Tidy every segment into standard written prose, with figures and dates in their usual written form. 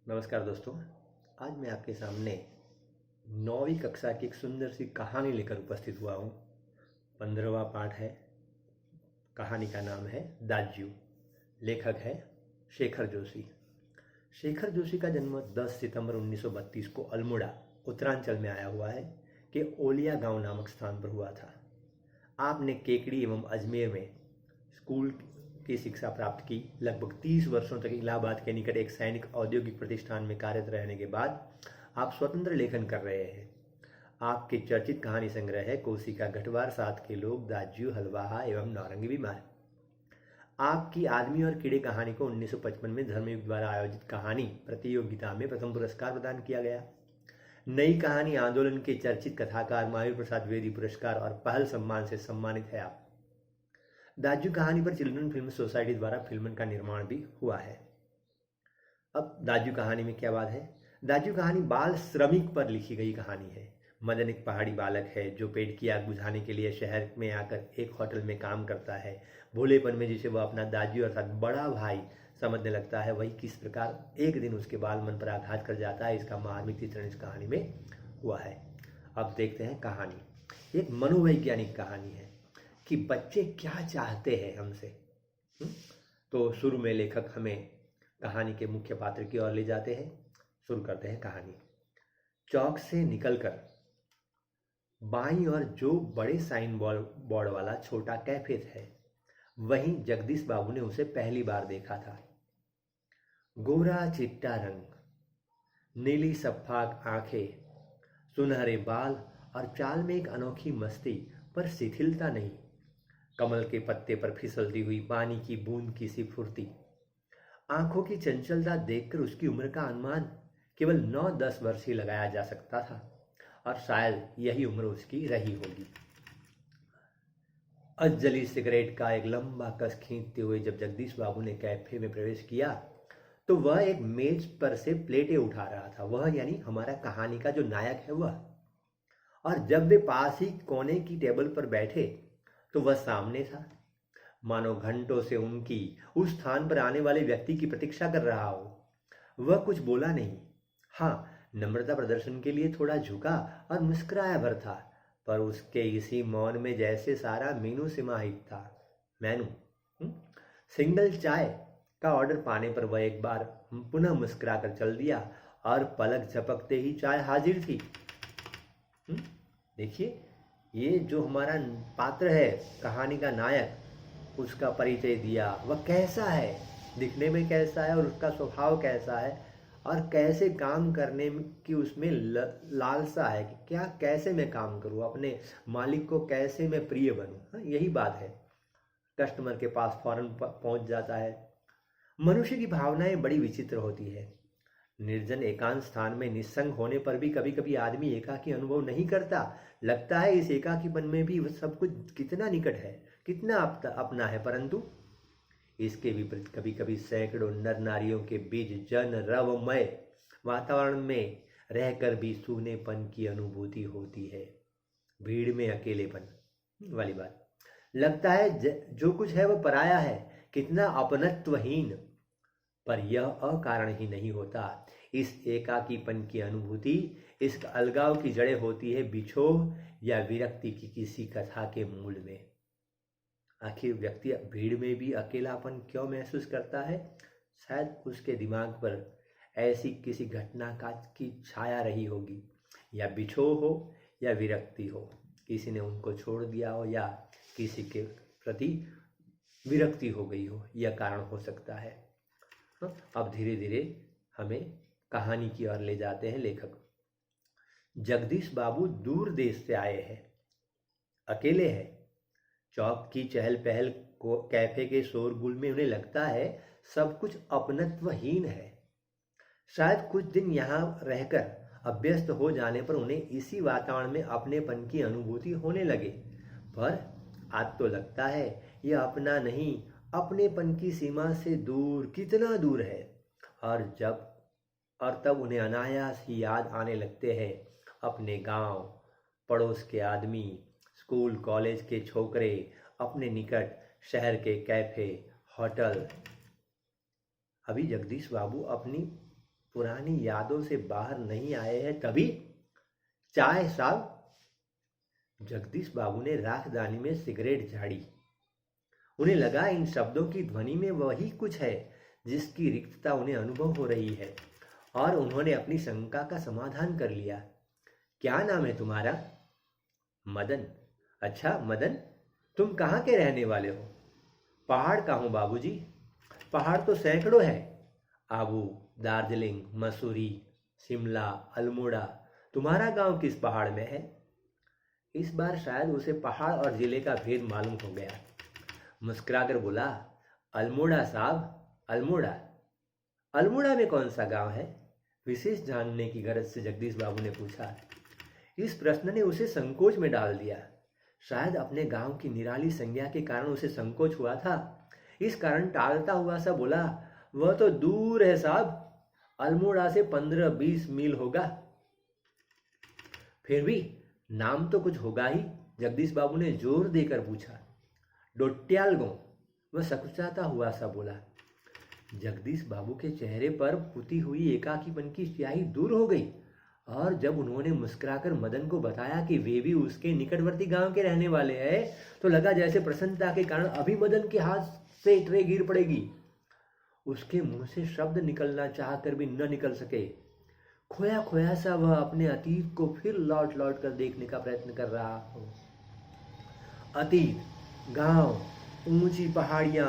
नमस्कार दोस्तों। आज मैं आपके सामने 9वीं कक्षा की एक सुंदर सी कहानी लेकर उपस्थित हुआ हूँ। 15वां पाठ है। कहानी का नाम है दाज्यू। लेखक है शेखर जोशी। शेखर जोशी का जन्म 10 सितंबर 1932 को अल्मोड़ा उत्तरांचल में आया हुआ है कि ओलिया गांव नामक स्थान पर हुआ था। आपने केकड़ी एवं अजमेर में स्कूल की शिक्षा प्राप्त की। लगभग 30 वर्षों तक इलाहाबाद के निकट एक सैनिक औद्योगिक प्रतिष्ठान में कार्यरत रहने के बाद आप स्वतंत्र लेखन कर रहे हैं। आपके चर्चित कहानी संग्रह है कोशिका घटवार, सात के लोग, दाज्यू, हलवाहा एवं नौरंगी बीमार। आपकी आदमी और कीड़े कहानी को 1955 में धर्मयुग द्वारा आयोजित कहानी प्रतियोगिता में प्रथम पुरस्कार प्रदान किया गया। नई कहानी आंदोलन के चर्चित कथाकार महावीर प्रसाद द्विवेदी पुरस्कार और पहल सम्मान से सम्मानित है आप। दाज्यू कहानी पर चिल्ड्रन फिल्म सोसाइटी द्वारा फिल्म का निर्माण भी हुआ है। अब दाज्यू कहानी में क्या बात है? दाज्यू कहानी बाल श्रमिक पर लिखी गई कहानी है। मदन एक पहाड़ी बालक है जो पेट की आग बुझाने के लिए शहर में आकर एक होटल में काम करता है। भोलेपन में जिसे वह अपना दाज्यू अर्थात बड़ा भाई समझने लगता है, वही किस प्रकार एक दिन उसके बाल मन पर आघात कर जाता है, इसका मार्मिक चित्रण इस कहानी में हुआ है। अब देखते हैं कहानी। एक मनोवैज्ञानिक कहानी है कि बच्चे क्या चाहते हैं हमसे। तो शुरू में लेखक हमें कहानी के मुख्य पात्र की ओर ले जाते हैं। शुरू करते हैं कहानी। चौक से निकलकर बाईं ओर जो बड़े साइन बोर्ड वाला छोटा कैफे है, वहीं जगदीश बाबू ने उसे पहली बार देखा था। गोरा चिट्टा रंग, नीली सफाक आंखें, सुनहरे बाल और चाल में एक अनोखी मस्ती पर शिथिलता नहीं। कमल के पत्ते पर फिसलती हुई पानी की बूंद की सी फुर्ती। आंखों की चंचलता देखकर उसकी उम्र का अनुमान केवल 9-10 वर्ष ही लगाया जा सकता था, और शायद यही उम्र उसकी रही होगी। अधजली सिगरेट का एक लंबा कस खींचते हुए जब जगदीश बाबू ने कैफे में प्रवेश किया तो वह एक मेज पर से प्लेटें उठा रहा था। वह यानी हमारा कहानी का जो नायक है वह। और जब वे पास ही कोने की टेबल पर बैठे तो वह सामने था, मानो घंटों से उनकी उस स्थान पर आने वाले व्यक्ति की प्रतीक्षा कर रहा हो। वह कुछ बोला नहीं। हाँ, नम्रता प्रदर्शन के लिए थोड़ा झुका और मुस्कुराया भर था, पर उसके इसी मौन में जैसे सारा मीनू समाहित था। मैनू सिंगल चाय का ऑर्डर पाने पर वह एक बार पुनः मुस्कुराकर चल दिया और पलक झपकते ही चाय हाजिर थी। देखिए, ये जो हमारा पात्र है, कहानी का नायक, उसका परिचय दिया। वह कैसा है, दिखने में कैसा है और उसका स्वभाव कैसा है, और कैसे काम करने की उसमें लालसा है कि क्या कैसे मैं काम करूं, अपने मालिक को कैसे मैं प्रिय बनूं। यही बात है। कस्टमर के पास फौरन पहुंच जाता है। मनुष्य की भावनाएं बड़ी विचित्र होती है। निर्जन एकांत स्थान में निस्संग होने पर भी कभी कभी आदमी एकाकी अनुभव नहीं करता। लगता है इस एकाकीपन में भी सब कुछ कितना निकट है, कितना अपना है, परंतु इसके विपरीत कभी कभी सैकड़ों नर नारियों के बीच जन रवमय वातावरण में रहकर भी सूनेपन की अनुभूति होती है। भीड़ में अकेलेपन वाली बात। लगता है जो कुछ है वह पराया है, कितना अपनत्वहीन। पर यह अकारण ही नहीं होता। इस एकाकीपन की अनुभूति, इस अलगाव की जड़ें होती है बिछोह या विरक्ति की किसी कथा के मूल में। आखिर व्यक्ति भीड़ में भी अकेलापन क्यों महसूस करता है? शायद उसके दिमाग पर ऐसी किसी घटना की छाया रही होगी, या बिछोह हो या विरक्ति हो, किसी ने उनको छोड़ दिया हो या किसी के प्रति विरक्ति हो गई हो, यह कारण हो सकता है। अब धीरे धीरे हमें कहानी की ओर ले जाते हैं लेखक। जगदीश बाबू दूर देश से आए हैं, अकेले हैं। चौक की चहल पहल को कैफे के शोरगुल में उन्हें लगता है सब कुछ अपनत्वहीन है। शायद कुछ दिन यहाँ रहकर अभ्यस्त हो जाने पर उन्हें इसी वातावरण में अपनेपन की अनुभूति होने लगे। पर आज तो लगता है यह अपना नहीं, अपनेपन की सीमा से दूर, कितना दूर है। और तब उन्हें अनायास ही याद आने लगते हैं अपने गांव, पड़ोस के आदमी, स्कूल कॉलेज के छोकरे, अपने निकट शहर के कैफे, होटल। अभी जगदीश बाबू अपनी पुरानी यादों से बाहर नहीं आए हैं तभी चाय साहब। जगदीश बाबू ने राखदानी में सिगरेट झाड़ी। उन्हें लगा इन शब्दों की ध्वनि में वही कुछ है जिसकी रिक्तता उन्हें अनुभव हो रही है, और उन्होंने अपनी शंका का समाधान कर लिया। क्या नाम है तुम्हारा? मदन। अच्छा मदन, तुम कहाँ के रहने वाले हो? पहाड़ का हूँ बाबूजी। पहाड़ तो सैकड़ों है। आबू, दार्जिलिंग, मसूरी, शिमला, अल्मोड़ा। तुम्हारा गांव किस पहाड़ में है? इस बार शायद उसे पहाड़ और जिले का भेद मालूम हो गया। मुस्कुराकर बोला, अल्मोड़ा साहब, अल्मोड़ा। अल्मोड़ा में कौन सा गांव है? विशेष जानने की गरज से जगदीश बाबू ने पूछा। इस प्रश्न ने उसे संकोच में डाल दिया। शायद अपने गांव की निराली संज्ञा के कारण उसे संकोच हुआ था। इस कारण टालता हुआ सा बोला, वह तो दूर है साहब, अल्मोड़ा से 15-20 मील होगा। फिर भी नाम तो कुछ होगा ही, जगदीश बाबू ने जोर देकर पूछा। डोट्यालगो, वह सकुचाता हुआ सा बोला। जगदीश बाबू के चेहरे पर पुती हुई एकाकीपन की स्याही दूर हो गई, और जब उन्होंने मुस्कुराकर मदन को बताया कि वे भी उसके निकटवर्ती गांव के रहने वाले हैं, तो लगा जैसे प्रसन्नता के कारण अभी मदन के हाथ से ट्रे गिर पड़ेगी। उसके मुंह से शब्द निकलना चाहकर भी न निकल सके। खोया खोया सा वह अपने अतीत को फिर लौट लौट कर देखने का प्रयत्न कर रहा हो। अतीत, गांव, ऊंची पहाड़ियां,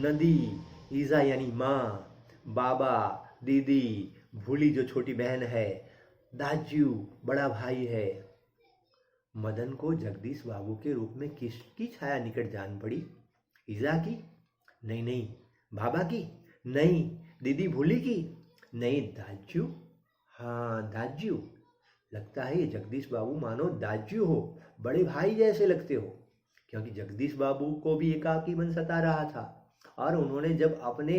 नदी, ईजा यानी माँ, बाबा, दीदी, भूली जो छोटी बहन है, दाजू बड़ा भाई है। मदन को जगदीश बाबू के रूप में किसकी छाया निकट जान पड़ी? ईजा की? नहीं नहीं। बाबा की? नहीं। दीदी भूली की? नहीं। दाजू? हाँ दाजू। लगता है ये जगदीश बाबू मानो दाजू हो, बड़े भाई जैसे लगते हो। क्योंकि जगदीश बाबू को भी एकाकीपन सता रहा था, और उन्होंने जब अपने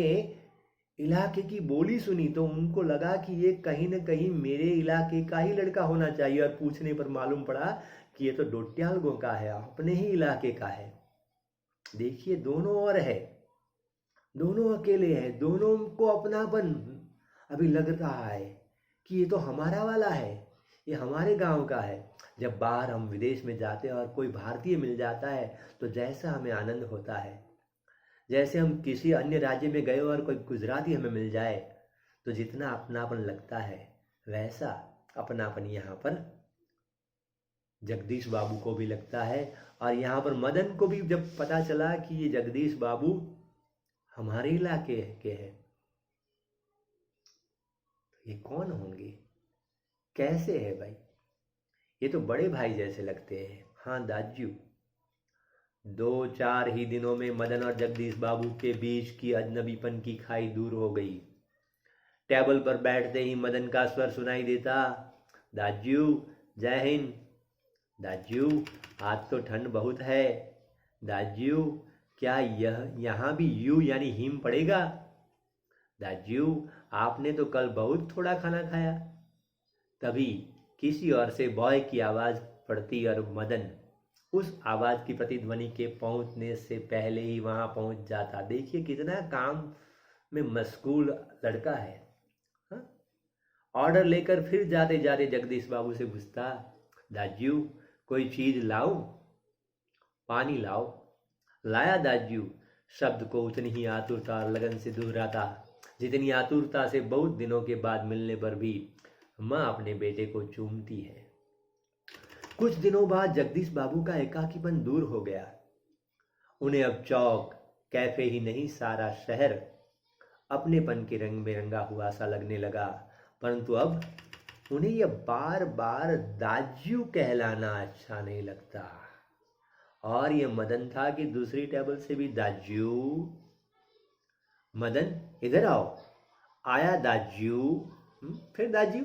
इलाके की बोली सुनी तो उनको लगा कि ये कहीं न कहीं मेरे इलाके का ही लड़का होना चाहिए, और पूछने पर मालूम पड़ा कि ये तो डोट्यालगो का है, अपने ही इलाके का है। देखिए दोनों और है, दोनों अकेले हैं, दोनों को अपनापन अभी लग रहा है कि ये तो हमारा वाला है, ये हमारे गांव का है। जब बाहर हम विदेश में जाते हैं और कोई भारतीय मिल जाता है तो जैसा हमें आनंद होता है, जैसे हम किसी अन्य राज्य में गए और कोई गुजराती हमें मिल जाए तो जितना अपनापन लगता है, वैसा अपनापन यहाँ पर जगदीश बाबू को भी लगता है। और यहाँ पर मदन को भी जब पता चला कि ये जगदीश बाबू हमारे इलाके के हैं, ये कौन होंगे, कैसे है भाई? ये तो बड़े भाई जैसे लगते हैं। हाँ दाजू। 2-4 ही दिनों में मदन और जगदीश बाबू के बीच की अजनबीपन की खाई दूर हो गई। टेबल पर बैठते ही मदन का स्वर सुनाई देता, दाजू जय हिंद। दाजू आज तो ठंड बहुत है। दाजू क्या यहाँ भी यू यानी हिम पड़ेगा? दाजू आपने तो कल बहुत थोड़ा खाना खाया। तभी किसी और से बॉय की आवाज पड़ती और मदन उस आवाज की प्रतिध्वनि के पहुंचने से पहले ही वहां पहुंच जाता। देखिए कितना काम में मशगूल लड़का है। हाँ? ऑर्डर लेकर फिर जाते जाते जगदीश बाबू से पूछता, दाजू कोई चीज लाऊं? पानी लाओ। लाया दाजू, शब्द को उतनी ही आतुरता और लगन से दोहराता जितनी आतुरता से बहुत दिनों के बाद मिलने पर भी माँ अपने बेटे को चूमती है। कुछ दिनों बाद जगदीश बाबू का एकाकीपन दूर हो गया। उन्हें अब चौक, कैफे ही नहीं, सारा शहर अपनेपन के रंग में रंगा हुआ सा लगने लगा। परंतु अब उन्हें यह बार बार दाजू कहलाना अच्छा नहीं लगता। और यह मदन था कि दूसरी टेबल से भी दाजू। मदन इधर आओ। आया दाजू। फिर दाजू।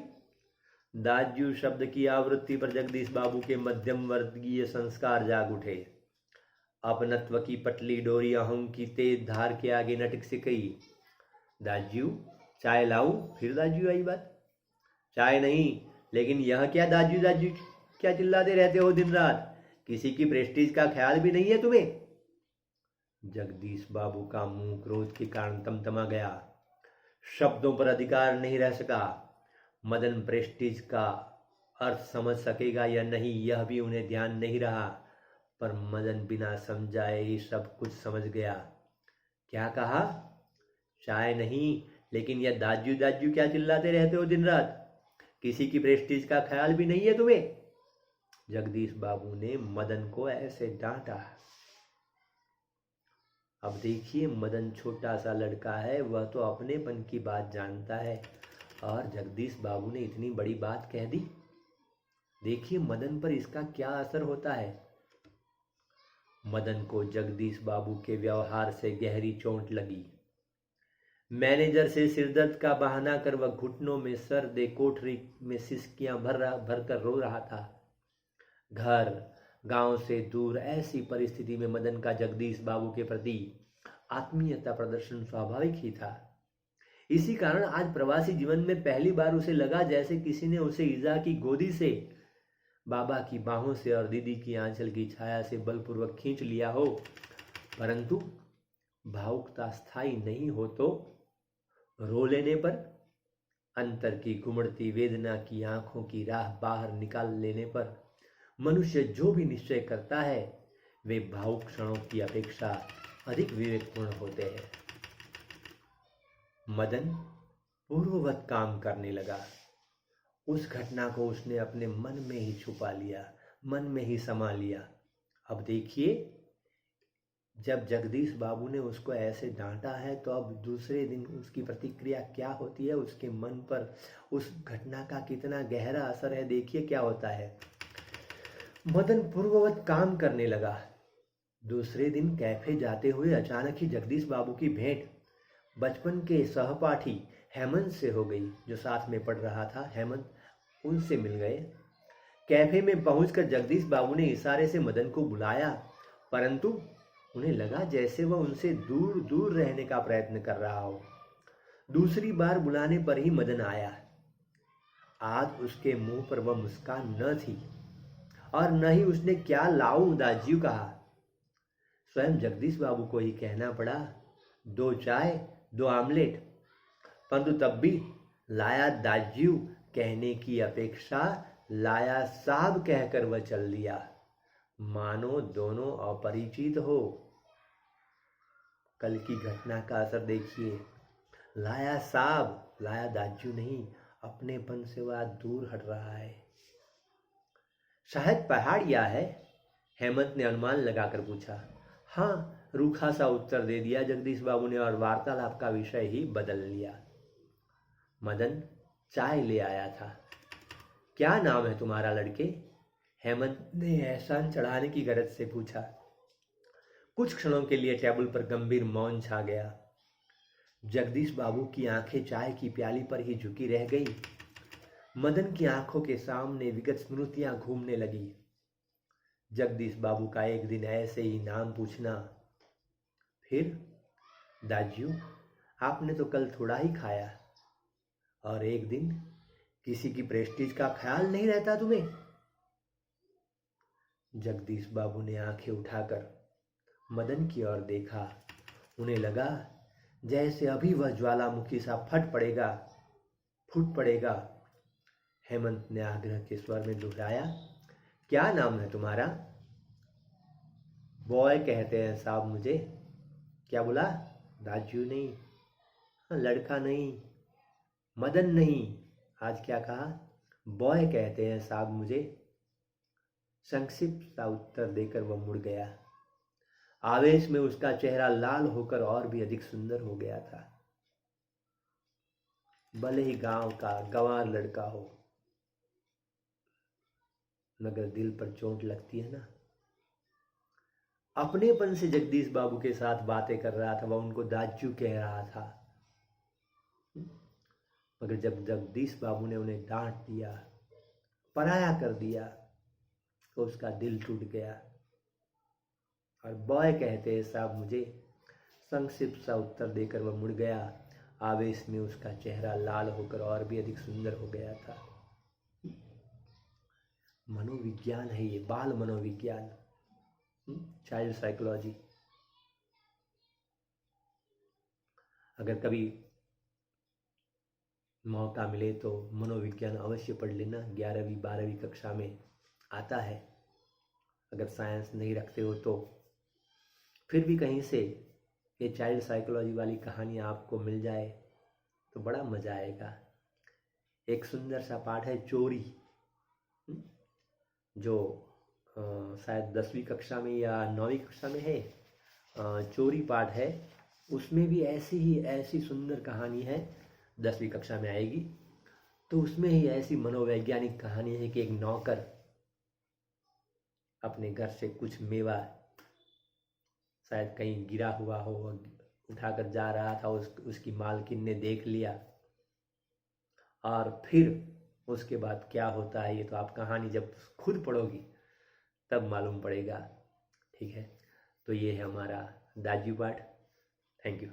दाजू शब्द की आवृत्ति पर जगदीश बाबू के मध्यम वर्गीय संस्कार जाग उठे। अपनत्व की पटली डोरी अहम की तेज धार के आगे नटक से गई। दाजू चाय लाऊं? फिर दाजू आई बात। चाय नहीं, लेकिन यह क्या दाजू दाजू क्या चिल्लाते रहते हो दिन रात? किसी की प्रेस्टीज का ख्याल भी नहीं है तुम्हें? जगदीश बाबू का मुंह क्रोध के कारण तमतमा गया। शब्दों पर अधिकार नहीं रह सका। मदन प्रेस्टीज का अर्थ समझ सकेगा या नहीं यह भी उन्हें ध्यान नहीं रहा, पर मदन बिना समझाए ही सब कुछ समझ गया। क्या कहा? चाय नहीं, लेकिन यह दाजू दाजू क्या चिल्लाते रहते हो दिन रात? किसी की प्रेस्टीज का ख्याल भी नहीं है तुम्हें? जगदीश बाबू ने मदन को ऐसे डांटा। अब देखिए, मदन छोटा सा लड़का है, वह तो अपनेपन की बात जानता है, और जगदीश बाबू ने इतनी बड़ी बात कह दी। देखिए मदन पर इसका क्या असर होता है। मदन को जगदीश बाबू के व्यवहार से गहरी चोट लगी। मैनेजर से सिरदर्द का बहाना कर वह घुटनों में सर दे कोठरी में सिसकियां भर कर रो रहा था। घर गांव से दूर ऐसी परिस्थिति में मदन का जगदीश बाबू के प्रति आत्मीयता प्रदर्शन स्वाभाविक ही था। इसी कारण आज प्रवासी जीवन में पहली बार उसे लगा जैसे किसी ने उसे ईजा की गोदी से, बाबा की बाहों से और दीदी की आंचल की छाया से बलपूर्वक खींच लिया हो। परंतु भावुकता स्थायी नहीं हो तो रो लेने पर, अंतर की गुमड़ती वेदना की आंखों की राह बाहर निकाल लेने पर मनुष्य जो भी निश्चय करता है वे भावुक क्षणों की अपेक्षा अधिक विवेकपूर्ण होते हैं। मदन पूर्ववत काम करने लगा। उस घटना को उसने अपने मन में ही छुपा लिया, मन में ही समा लिया। अब देखिए, जब जगदीश बाबू ने उसको ऐसे डांटा है तो अब दूसरे दिन उसकी प्रतिक्रिया क्या होती है, उसके मन पर उस घटना का कितना गहरा असर है। देखिए क्या होता है। मदन पूर्ववत काम करने लगा। दूसरे दिन कैफे जाते हुए अचानक ही जगदीश बाबू की भेंट बचपन के सहपाठी हेमंत से हो गई, जो साथ में पढ़ रहा था। हेमंत उनसे मिल गए। कैफे में पहुंचकर जगदीश बाबू ने इशारे से मदन को बुलाया, परंतु उन्हें लगा जैसे वह उनसे दूर दूर रहने का प्रयत्न कर रहा हो। दूसरी बार बुलाने पर ही मदन आया। आज उसके मुंह पर वह मुस्कान न थी, और न ही उसने क्या लाऊं दाज्यू कहा। स्वयं जगदीश बाबू को ही कहना पड़ा, 2 चाय 2 आमलेट। परंतु तब भी लाया दाज्यू कहने की अपेक्षा लाया साहब कहकर वह चल दिया, मानो दोनों अपरिचित हो। कल की घटना का असर देखिए। लाया साहब, लाया दाज्यू नहीं, अपनेपन से वह दूर हट रहा है। शायद पहाड़िया है, हेमंत ने अनुमान लगाकर पूछा। हाँ, रूखा सा उत्तर दे दिया जगदीश बाबू ने, और वार्तालाप का विषय ही बदल लिया। मदन चाय ले आया था। क्या नाम है तुम्हारा लड़के? हेमंत ने एहसान चढ़ाने की गरज से पूछा। कुछ क्षणों के लिए टेबल पर गंभीर मौन छा गया। जगदीश बाबू की आंखें चाय की प्याली पर ही झुकी रह गई। मदन की आंखों के सामने विगत स्मृतियां घूमने लगी। जगदीश बाबू का एक दिन ऐसे ही नाम पूछना, फिर दाज्यू आपने तो कल थोड़ा ही खाया, और एक दिन किसी की प्रेस्टीज का ख्याल नहीं रहता तुम्हें। जगदीश बाबू ने आंखें उठाकर मदन की ओर देखा। उन्हें लगा जैसे अभी वह ज्वालामुखी सा फूट पड़ेगा। हेमंत ने आग्रह के स्वर में दोहराया, क्या नाम है तुम्हारा? बॉय कहते हैं साहब मुझे। क्या बोला? दाजू नहीं, लड़का नहीं, मदन नहीं, आज क्या कहा? बॉय कहते हैं साहब मुझे। संक्षिप्त सा उत्तर देकर वह मुड़ गया। आवेश में उसका चेहरा लाल होकर और भी अधिक सुंदर हो गया था। भले ही गांव का गंवार लड़का हो, मगर दिल पर चोट लगती है ना। अपनेपन से जगदीश बाबू के साथ बातें कर रहा था, वह उनको दाजू कह रहा था, मगर जब जगदीश बाबू ने उन्हें डांट दिया, पराया कर दिया, तो उसका दिल टूट गया। और बॉय कहते हैं साहब मुझे, संक्षिप्त सा उत्तर देकर वह मुड़ गया। आवेश में उसका चेहरा लाल होकर और भी अधिक सुंदर हो गया था। मनोविज्ञान है ये, बाल मनोविज्ञान, चाइल्ड साइकोलॉजी। अगर कभी मौका मिले तो मनोविज्ञान अवश्य पढ़ लेना। 11वीं 12वीं कक्षा में आता है। अगर साइंस नहीं रखते हो तो फिर भी कहीं से ये चाइल्ड साइकोलॉजी वाली कहानी आपको मिल जाए तो बड़ा मज़ा आएगा। एक सुंदर सा पाठ है चोरी, जो शायद 10वीं कक्षा में या 9वीं कक्षा में है। चोरी पाठ है, उसमें भी ऐसी सुंदर कहानी है। 10वीं कक्षा में आएगी तो उसमें ही ऐसी मनोवैज्ञानिक कहानी है कि एक नौकर अपने घर से कुछ मेवा शायद कहीं गिरा हुआ हो, उठाकर जा रहा था, उसकी मालकिन ने देख लिया और फिर उसके बाद क्या होता है ये तो आप कहानी जब खुद पढ़ोगी तब मालूम पड़ेगा। ठीक है, तो ये है हमारा दाजू पाठ। Thank you.